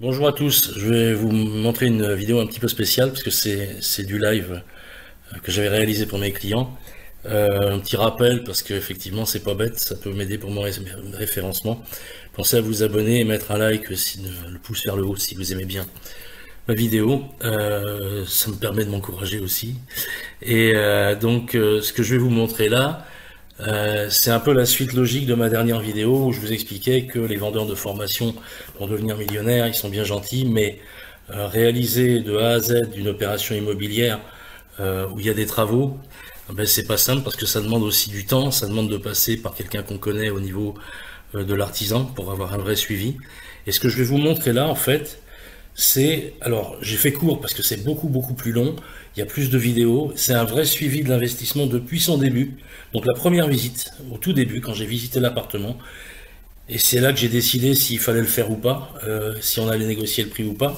Bonjour à tous, je vais vous montrer une vidéo un petit peu spéciale parce que c'est du live que j'avais réalisé pour mes clients. Un petit rappel parce qu'effectivement c'est pas bête, ça peut m'aider pour mon référencement. Pensez à vous abonner et mettre un like, le pouce vers le haut si vous aimez bien ma vidéo. Ça me permet de m'encourager aussi. Et ce que je vais vous montrer là, c'est un peu la suite logique de ma dernière vidéo où je vous expliquais que les vendeurs de formation pour devenir millionnaires, ils sont bien gentils, mais réaliser de A à Z une opération immobilière où il y a des travaux, ben c'est pas simple parce que ça demande aussi du temps, ça demande de passer par quelqu'un qu'on connaît au niveau de l'artisan pour avoir un vrai suivi. Et ce que je vais vous montrer là, en fait, alors j'ai fait court parce que c'est beaucoup plus long, il y a plus de vidéos, c'est un vrai suivi de l'investissement depuis son début. Donc la première visite, au tout début, quand j'ai visité l'appartement, et c'est là que j'ai décidé s'il fallait le faire ou pas, si on allait négocier le prix ou pas.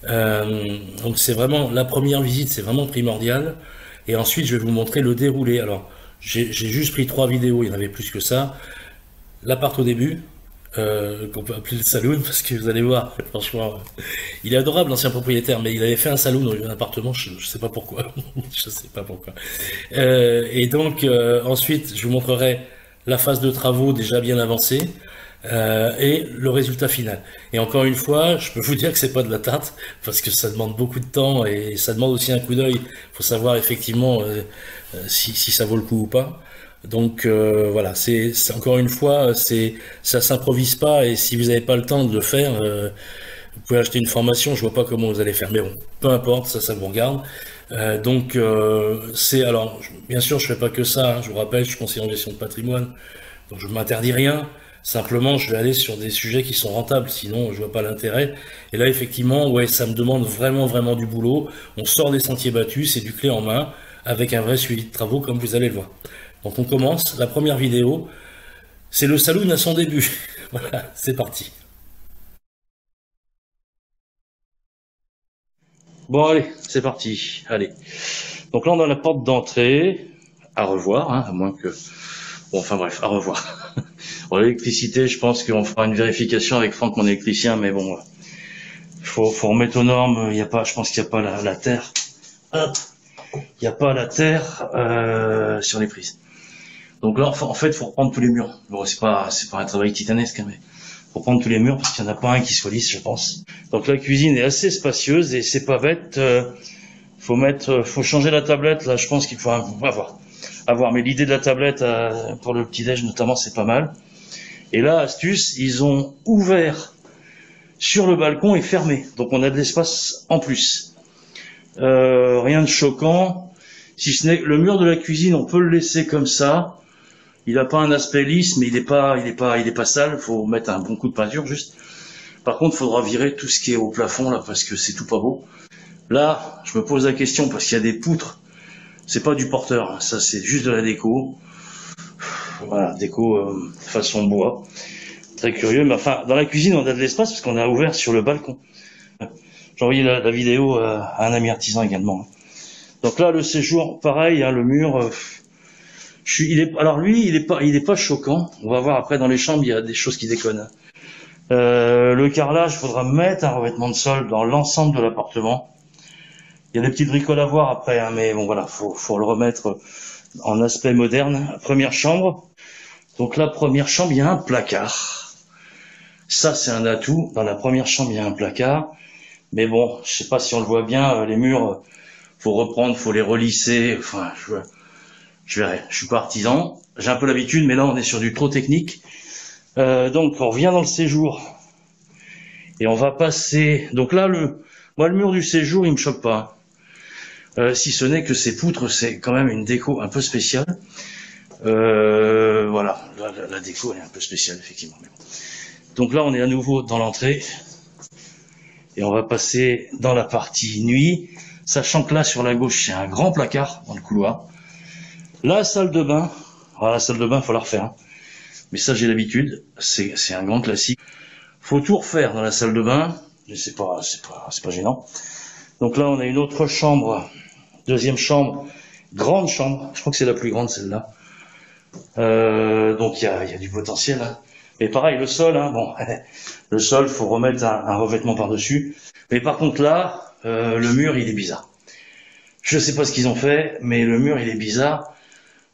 Donc c'est vraiment, la première visite, c'est vraiment primordial. Et ensuite, je vais vous montrer le déroulé. Alors, j'ai juste pris 3 vidéos, il y en avait plus que ça. L'appart au début, qu'on peut appeler le saloon, parce que vous allez voir, franchement, il est adorable l'ancien propriétaire, mais il avait fait un saloon dans un appartement, je sais pas pourquoi, je sais pas pourquoi. Ensuite, je vous montrerai la phase de travaux déjà bien avancée et le résultat final. Et encore une fois, je peux vous dire que c'est pas de la tarte parce que ça demande beaucoup de temps et ça demande aussi un coup d'œil. Il faut savoir effectivement si ça vaut le coup ou pas. Voilà, c'est encore une fois, ça s'improvise pas et si vous n'avez pas le temps de le faire, vous pouvez acheter une formation. Je vois pas comment vous allez faire, mais bon, peu importe, ça vous regarde. Bien sûr, je fais pas que ça. Hein, je vous rappelle, je suis conseiller en gestion de patrimoine, donc je m'interdis rien. Simplement, je vais aller sur des sujets qui sont rentables, sinon je vois pas l'intérêt. Et là, effectivement, ouais, ça me demande vraiment du boulot. On sort des sentiers battus, c'est du clé en main, avec un vrai suivi de travaux, comme vous allez le voir. Donc on commence. La première vidéo, c'est le saloon à son début. Voilà, c'est parti. Bon, allez, c'est parti. Allez. Donc là, on a la porte d'entrée. À revoir, hein, à moins que... Bon, enfin bref, à revoir. Bon, l'électricité, je pense qu'on fera une vérification avec Franck, mon électricien, mais bon, faut remettre aux normes. Il y a pas, je pense qu'il n'y a pas la terre. Hop. Il n'y a pas la terre sur les prises. Donc là, en fait, faut reprendre tous les murs. Bon, c'est pas un travail titanesque, hein, mais faut prendre tous les murs parce qu'il n'y en a pas un qui soit lisse, je pense. Donc la cuisine est assez spacieuse et c'est pas bête. Faut changer la tablette. Là, je pense qu'il faut avoir. Mais l'idée de la tablette pour le petit-déj notamment, c'est pas mal. Et là, astuce, ils ont ouvert sur le balcon et fermé. Donc on a de l'espace en plus. Rien de choquant. Si ce n'est le mur de la cuisine, on peut le laisser comme ça. Il n'a pas un aspect lisse, mais il est pas sale. Faut mettre un bon coup de peinture juste. Par contre, il faudra virer tout ce qui est au plafond là, parce que c'est tout pas beau. Là, je me pose la question parce qu'il y a des poutres. C'est pas du porteur, hein. Ça c'est juste de la déco. Voilà, déco façon bois. Très curieux, mais enfin, dans la cuisine, on a de l'espace parce qu'on a ouvert sur le balcon. J'ai envoyé la vidéo à un ami artisan également. Donc là, le séjour, pareil, hein, le mur. Alors lui, il est pas choquant. On va voir après dans les chambres, il y a des choses qui déconnent. Le carrelage, il faudra mettre un revêtement de sol dans l'ensemble de l'appartement. Il y a des petites bricoles à voir après, hein, mais bon voilà, faut le remettre en aspect moderne. Première chambre. Donc la première chambre, il y a un placard. Ça, c'est un atout. Dans la première chambre, il y a un placard. Mais bon, je sais pas si on le voit bien, les murs, faut reprendre, faut les relisser. Enfin, je verrai. Je suis pas artisan. J'ai un peu l'habitude, mais là, on est sur du trop technique. Donc, on revient dans le séjour. Et on va passer... Donc là, le mur du séjour, il me choque pas. Si ce n'est que ces poutres, c'est quand même une déco un peu spéciale. Voilà, la déco elle est un peu spéciale effectivement. Donc là on est à nouveau dans l'entrée et on va passer dans la partie nuit, sachant que là sur la gauche il y a un grand placard dans le couloir. La salle de bain, la salle de bain faut la refaire, hein. Mais ça j'ai l'habitude, c'est un grand classique. Faut tout refaire dans la salle de bain, mais c'est pas gênant. Donc là on a une autre chambre, deuxième chambre, grande chambre, je crois que c'est la plus grande celle-là. Donc il y a du potentiel, hein. Et pareil, le sol, hein, bon, le sol, faut remettre un revêtement par-dessus. Mais par contre là, le mur, il est bizarre. Je sais pas ce qu'ils ont fait, mais le mur, il est bizarre.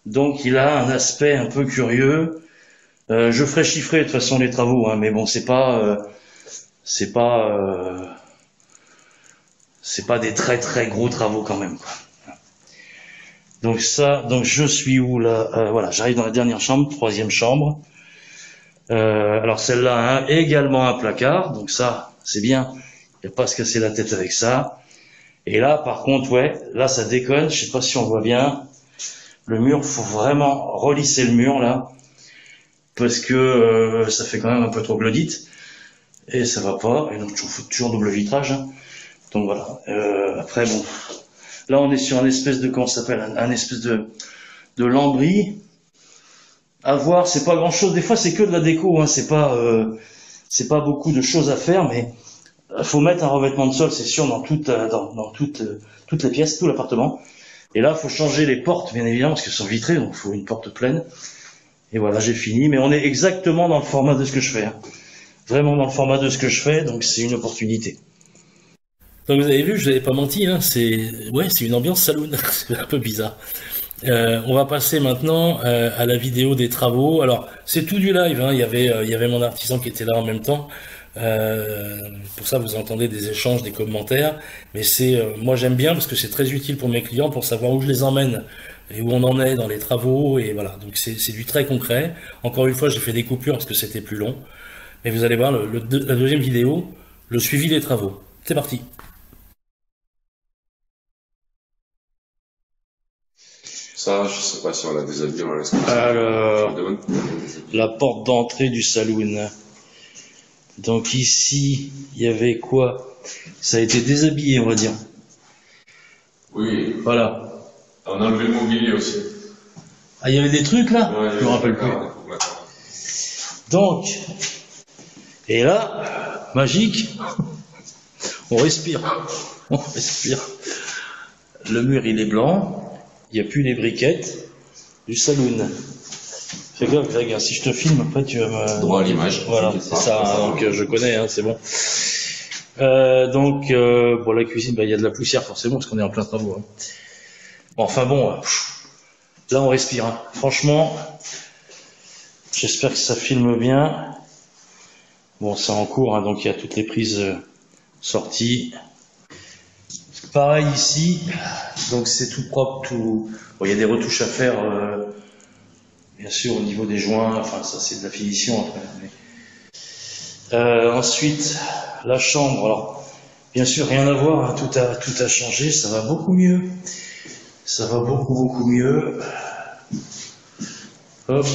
Donc il a un aspect un peu curieux. Je ferai chiffrer de toute façon les travaux, hein, mais bon, c'est pas des très très gros travaux quand même, quoi. Donc je suis où là? Voilà, j'arrive dans la dernière chambre, troisième chambre. Alors celle-là a également un placard, donc ça c'est bien. Il n'y a pas à se casser la tête avec ça. Et là, par contre, ouais, là ça déconne. Je sais pas si on voit bien. Le mur, faut vraiment relisser le mur là, parce que ça fait quand même un peu trop glodite et ça va pas. Et donc il faut toujours double vitrage, hein. Donc voilà. Après bon, là on est sur un espèce de, comment ça s'appelle, un espèce de lambris. À voir, c'est pas grand chose. Des fois c'est que de la déco, hein. C'est pas beaucoup de choses à faire, mais faut mettre un revêtement de sol, c'est sûr, dans toutes les pièces, tout l'appartement. Et là, faut changer les portes, bien évidemment, parce qu'elles sont vitrées, donc il faut une porte pleine. Et voilà, j'ai fini. Mais on est exactement dans le format de ce que je fais, hein. Vraiment dans le format de ce que je fais, donc c'est une opportunité. Donc vous avez vu, je vous avais pas menti, hein, c'est une ambiance saloon, c'est un peu bizarre. On va passer maintenant à la vidéo des travaux. Alors c'est tout du live, hein. Il y avait mon artisan qui était là en même temps. Pour ça vous entendez des échanges, des commentaires. Mais moi j'aime bien parce que c'est très utile pour mes clients pour savoir où je les emmène et où on en est dans les travaux. Et voilà, donc c'est du très concret. Encore une fois, j'ai fait des coupures parce que c'était plus long. Mais vous allez voir la deuxième vidéo, le suivi des travaux. C'est parti. Ça, je sais pas si on l'a déshabillé, on la laisse comme ça. Alors, la porte d'entrée du saloon. Donc ici, il y avait quoi? Ça a été déshabillé, on va dire. Oui. Voilà. On a enlevé le mobilier aussi. Ah, il y avait des trucs là? Ouais, je me rappelle plus. Donc, et là, magique, on respire. On respire. Le mur, il est blanc. Il n'y a plus les briquettes du saloon. Fais gaffe, Greg, si je te filme, après tu vas me... Droit à l'image. Voilà, c'est ça, hein, donc je connais, hein, c'est bon. Bon, la cuisine, il y a de la poussière forcément, parce qu'on est en plein travaux, hein. Bon, enfin bon, là on respire, hein. Franchement, j'espère que ça filme bien. Bon, c'est en cours, hein, donc il y a toutes les prises sorties. Pareil ici, donc c'est tout propre, tout. Bon, il y a des retouches à faire, bien sûr au niveau des joints. Enfin, ça c'est de la finition après. Mais... ensuite, la chambre. Alors, bien sûr, rien à voir, hein, tout a changé. Ça va beaucoup mieux. Ça va beaucoup mieux. Hop.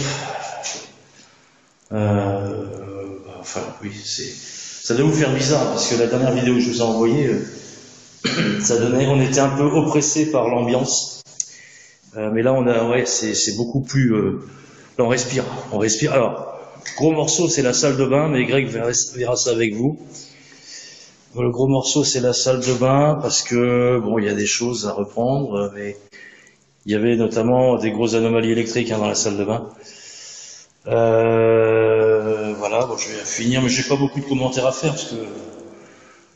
Enfin, oui, ça doit vous faire bizarre parce que la dernière vidéo que je vous ai envoyée. Ça donnait, on était un peu oppressé par l'ambiance, mais là c'est beaucoup plus. Là on respire. Alors, gros morceau c'est la salle de bain, mais Greg verra ça avec vous. Le gros morceau c'est la salle de bain parce que bon, il y a des choses à reprendre, mais il y avait notamment des grosses anomalies électriques, hein, dans la salle de bain. Voilà, bon, je vais finir, mais j'ai pas beaucoup de commentaires à faire parce que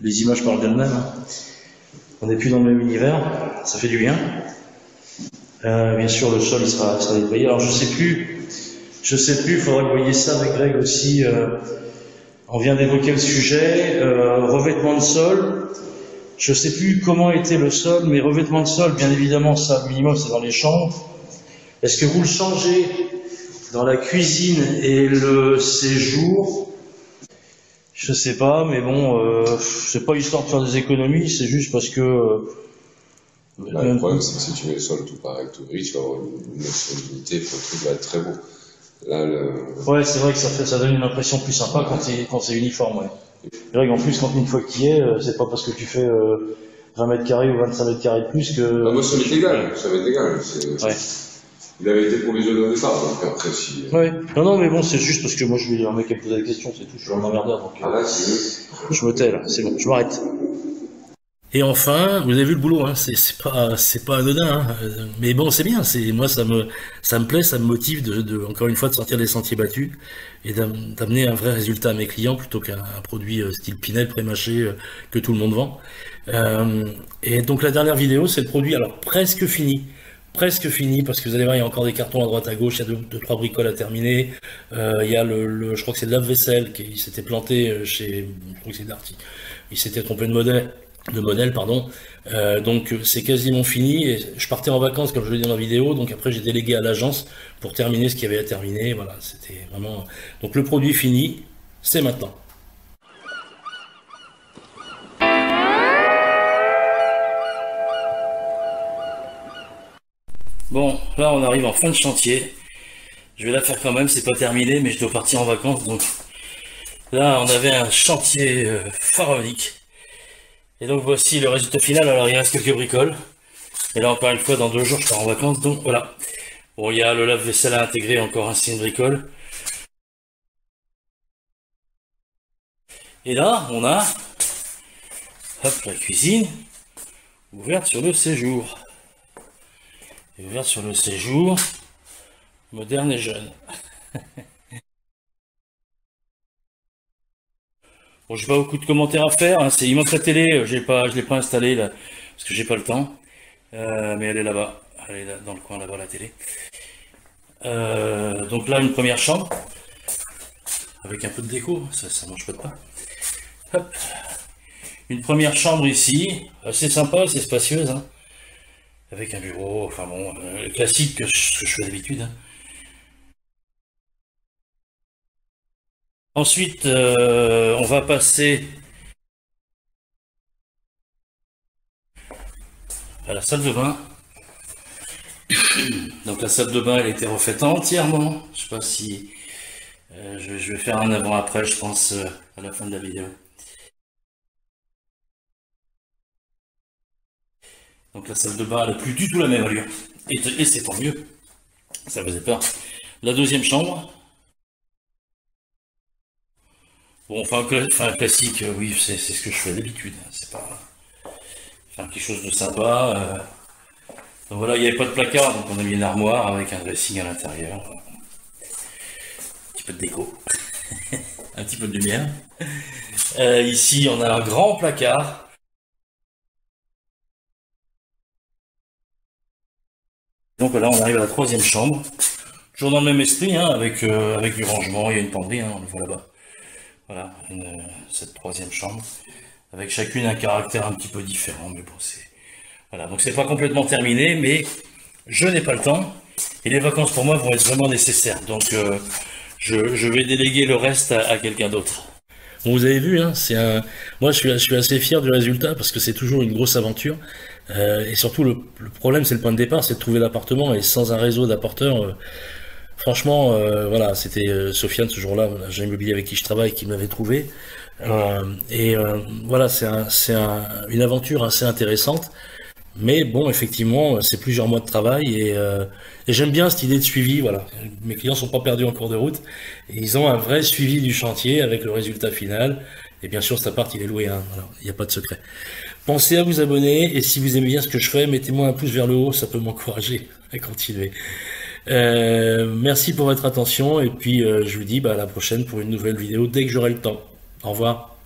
les images parlent d'elles-mêmes, hein. On n'est plus dans le même univers, ça fait du bien. Bien sûr, le sol il sera nettoyé. Alors je sais plus, il faudra que vous voyiez ça avec Greg aussi. On vient d'évoquer le sujet, revêtement de sol. Je sais plus comment était le sol, mais revêtement de sol, bien évidemment, ça minimum c'est dans les chambres. Est-ce que vous le changez dans la cuisine et le séjour? Je sais pas, mais bon, c'est pas histoire de faire des économies, c'est juste parce que... Là, le problème, c'est que si tu mets le sol tout pareil, tout gris, tu vas avoir une unité, le truc va être très beau. Là, Ouais, c'est vrai que ça donne une impression plus sympa quand c'est uniforme, ouais. C'est vrai qu'en plus, quand une fois que tu y es, c'est pas parce que tu fais 20 mètres carrés ou 25 mètres carrés de plus que... Ah, moi, ça m'est égal, Ouais. Il avait été provisionné au départ, donc après, si... Ouais. Non, mais bon, c'est juste parce que moi, je vais un mec qui me posé la question, c'est tout, je suis un emmerdeur, donc... Ah là, c'est mieux. Je me tais, là, c'est bon, je m'arrête. Et enfin, vous avez vu le boulot, hein, c'est pas anodin, hein, mais bon, c'est bien. Moi, ça me plaît, ça me motive encore une fois de sortir des sentiers battus et d'amener un vrai résultat à mes clients plutôt qu'un produit style Pinel pré-mâché que tout le monde vend. Et donc la dernière vidéo, c'est le produit, alors presque fini, parce que vous allez voir, il y a encore des cartons à droite à gauche, il y a deux trois bricoles à terminer. Il y a je crois que c'est le lave-vaisselle qui s'était planté chez, je crois que c'est Darty. Il s'était trompé de modèle, pardon. Donc c'est quasiment fini. Et je partais en vacances, comme je l'ai dit dans la vidéo. Donc après j'ai délégué à l'agence pour terminer ce qu'il y avait à terminer. Voilà, c'était vraiment. Donc le produit fini, c'est maintenant. Bon, là on arrive en fin de chantier. Je vais la faire quand même, c'est pas terminé, mais je dois partir en vacances. Donc là on avait un chantier pharaonique. Et donc voici le résultat final. Alors il reste quelques bricoles. Et là encore une fois, dans 2 jours je pars en vacances. Donc voilà. Bon, il y a le lave-vaisselle à intégrer, encore ainsi une bricole. Et là, on a hop, la cuisine ouverte sur le séjour. Et ouverte sur le séjour moderne et jeune. Bon, j'ai pas beaucoup de commentaires à faire, hein. Il manque la télé, je l'ai pas installée là, parce que j'ai pas le temps. Mais elle est là-bas, elle est là, dans le coin là-bas, la télé. Donc là, une première chambre, avec un peu de déco, ça mange pas de pain. Hop. Une première chambre ici, assez sympa, assez spacieuse, hein. Avec un bureau, enfin bon, classique que je fais d'habitude, hein. Ensuite, on va passer à la salle de bain. Donc la salle de bain, elle a été refaite entièrement. Je sais pas si je vais faire un avant-après, je pense, à la fin de la vidéo. Donc la salle de bain, elle n'a plus du tout la même allure. Et c'est tant mieux. Ça faisait peur. La deuxième chambre. Bon, enfin, classique, oui, c'est ce que je fais d'habitude. C'est pas faire quelque chose de sympa. Donc voilà, il n'y avait pas de placard, donc on a mis une armoire avec un dressing à l'intérieur. Un petit peu de déco. Un petit peu de lumière. Ici, on a un grand placard. Donc là, on arrive à la troisième chambre. Toujours dans le même esprit, hein, avec du rangement, il y a une penderie, hein, on le voit là-bas. Voilà, cette troisième chambre, avec chacune un caractère un petit peu différent, mais bon, voilà, donc c'est pas complètement terminé, mais je n'ai pas le temps, et les vacances pour moi vont être vraiment nécessaires, donc je vais déléguer le reste à quelqu'un d'autre. Bon, vous avez vu, hein, moi je suis assez fier du résultat, parce que c'est toujours une grosse aventure, et surtout le problème, c'est le point de départ, c'est de trouver l'appartement, et sans un réseau d'apporteurs, franchement, voilà, c'était Sofiane ce jour-là, l'agent immobilier avec qui je travaille, qui m'avait trouvé. Voilà, c'est une aventure assez intéressante. Mais bon, effectivement, c'est plusieurs mois de travail et j'aime bien cette idée de suivi. Voilà, mes clients sont pas perdus en cours de route. Et ils ont un vrai suivi du chantier avec le résultat final. Et bien sûr, cet appart, il est loué. Hein, voilà, il n'y a pas de secret. Pensez à vous abonner et si vous aimez bien ce que je fais, mettez-moi un pouce vers le haut, ça peut m'encourager à continuer. Merci pour votre attention et puis je vous dis à la prochaine pour une nouvelle vidéo dès que j'aurai le temps. Au revoir.